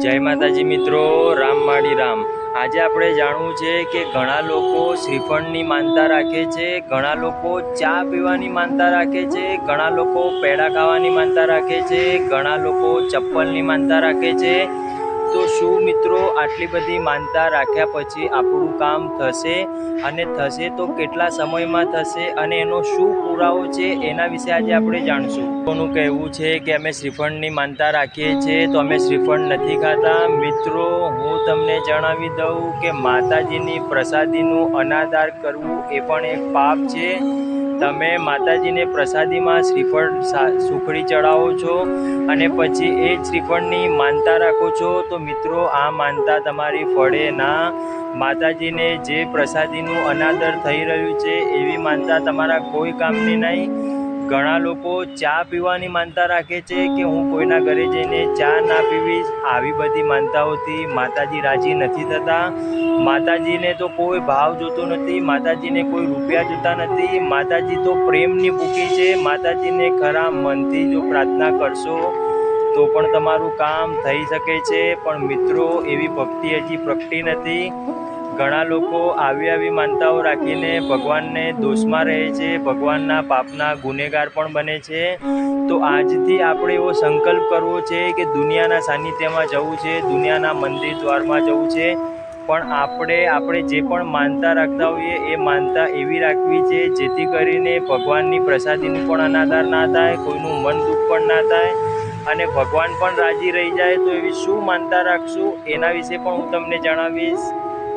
જય માતાજી મિત્રો, રામ માડી રામ। આજે આપણે જાણવું છે કે ઘણા લોકો શ્રીફળની માનતા રાખે છે, ઘણા લોકો ચા પીવાની માનતા રાખે છે, ઘણા લોકો પેડા ખાવાની માનતા રાખે છે, ઘણા લોકો ચપ્પલની માનતા રાખે છે। તો શું મિત્રો આટલી બધી માનતા રાખ્યા પછી આપણું કામ થશે અને થશે તો કેટલા સમયમાં થશે અને એનો શું પુરાવો છે એના વિશે આજે આપણે જાણશું। લોકોનું કહેવું છે કે અમે શ્રીફળની માનતા રાખીએ છીએ તો અમે શ્રીફળ નથી ખાતા। મિત્રો હું તમને જણાવી દઉં કે માતાજીની પ્રસાદીનું અનાદર કરવું એ પણ એક પાપ છે। તમે માતાજીને પ્રસાદીમાં શ્રીફળ સુખડી ચડાવો છો અને પછી એ જ શ્રીફળની માનતા રાખો છો તો મિત્રો આ માનતા તમારી ફળે ના। માતાજીને જે પ્રસાદીનું અનાદર થઈ રહ્યું છે એવી માનતા તમારા કોઈ કામની નહીં। ઘણા લોકો ચા પીવાની માનતા રાખે છે કે હું કોઈના ઘરે જઈને ચા ના પીવીશ। આવી બધી માનતાઓથી માતાજી રાજી નથી થતા। માતાજીને તો કોઈ ભાવ જોતો નથી, માતાજીને કોઈ રૂપિયા જોતા નથી। માતાજી તો પ્રેમની ભૂખી છે। માતાજીને ખરા મનથી જો પ્રાર્થના કરશો તો પણ તમારું કામ થઈ શકે છે। પણ મિત્રો એવી ભક્તિ હજી પ્રગટી નથી। ઘણા લોકો આવી માનતાઓ રાખીને ભગવાનને દોષમાં રહે છે, ભગવાનના પાપના ગુનેગાર પણ બને છે। તો આજથી આપણે એવો સંકલ્પ કરવો છે કે દુનિયાના સાનિધ્યમાં જવું છે, દુનિયાના મંદિર દ્વારમાં જવું છે। પણ આપણે જે પણ માનતા રાખતા હોઈએ એ માનતા એવી રાખવી છે જેથી કરીને ભગવાનની પ્રસાદીનું પણ અનાદર ના થાય, કોઈનું મન દુઃખ પણ ના થાય અને ભગવાન પણ રાજી રહી જાય। તો એવી શું માનતા રાખશું એના વિશે પણ હું તમને જણાવીશ।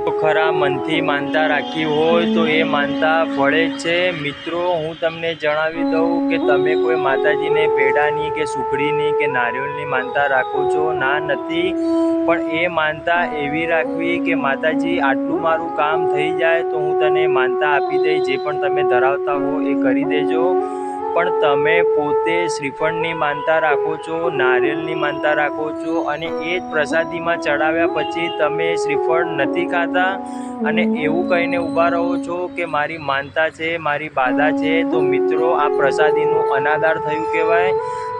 તો ખરા મનથી માનતા રાખી હોય તો એ માનતા ફળે જ છે। મિત્રો હું તમને જણાવી દઉં કે તમે કોઈ માતાજીને પેડાની કે સુખડીની કે નારિયેળની માનતા રાખો છો, ના નથી। પણ એ માનતા એવી રાખવી કે માતાજી આટલું મારું કામ થઈ જાય તો હું તને માનતા આપી દઈશ, જે પણ તમે ધરાવતા હો એ કરી દેજો। પણ તમે પોતે શ્રીફળની માનતા રાખો છો, નારિયેળની માનતા રાખો છો અને એ જ પ્રસાદીમાં ચડાવ્યા પછી તમે શ્રીફળ નથી ખાતા અને એવું કહીને ઊભા રહો છો કે મારી માનતા છે, મારી બાધા છે, તો મિત્રો આ પ્રસાદીનું અનાદર થયું કહેવાય।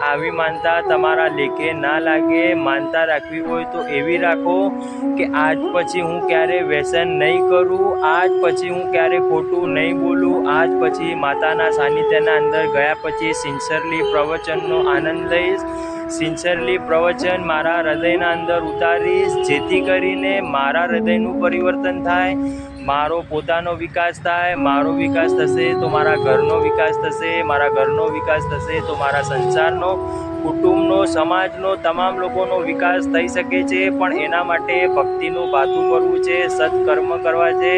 આવી માનતા તમારા લેખે ના લાગે। માનતા રાખવી હોય તો એવી રાખો કે આજ પછી હું ક્યારે વ્યસન નહીં કરું, આજ પછી હું ક્યારે ખોટું નહીં બોલું, આજ પછી માતાના સાનિધ્યના અંદર ગયા પછી સિન્સરલી પ્રવચનનો આનંદ લઈશ, સિન્સરલી પ્રવચન મારા હૃદયના અંદર ઉતારીશ, જેથી કરીને મારા હૃદયનું પરિવર્તન થાય, મારો પોતાનો વિકાસ થાય। મારો વિકાસ થશે તો મારા ઘરનો વિકાસ થશે, મારા ઘરનો વિકાસ થશે તો મારા સંસારનો, કુટુંબનો, સમાજનો, તમામ લોકોનો વિકાસ થઈ શકે છે। પણ એના માટે ભક્તિનું ભાથું કરવું છે, સત્કર્મ કરવા છે,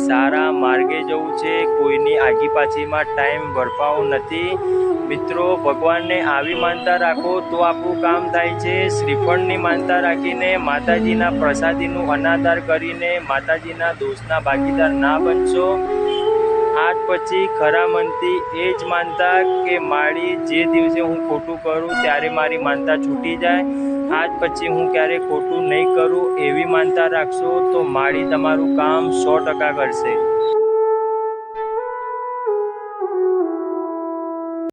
સારા માર્ગે જવું છે, કોઈની આગી પાછીમાં ટાઈમ વેડફાવો નથી। મિત્રો ભગવાનને આવી માનતા રાખો તો આપણું કામ થાય છે। શ્રીફળની માનતા રાખીને માતાજીના પ્રસાદીનું અનાદર કરીને માતાજીના દોષના ભાગીદાર ના બનશો। આજ પછી ખરા મનથી એ જ માનતા કે મારી જે દિવસે હું ખોટું કરું ત્યારે મારી માનતા છૂટી જાય, આજ પછી હું ક્યારે ખોટું નહીં કરું એવી માનતા રાખશો તો માળી તમારું કામ 100% કરશે।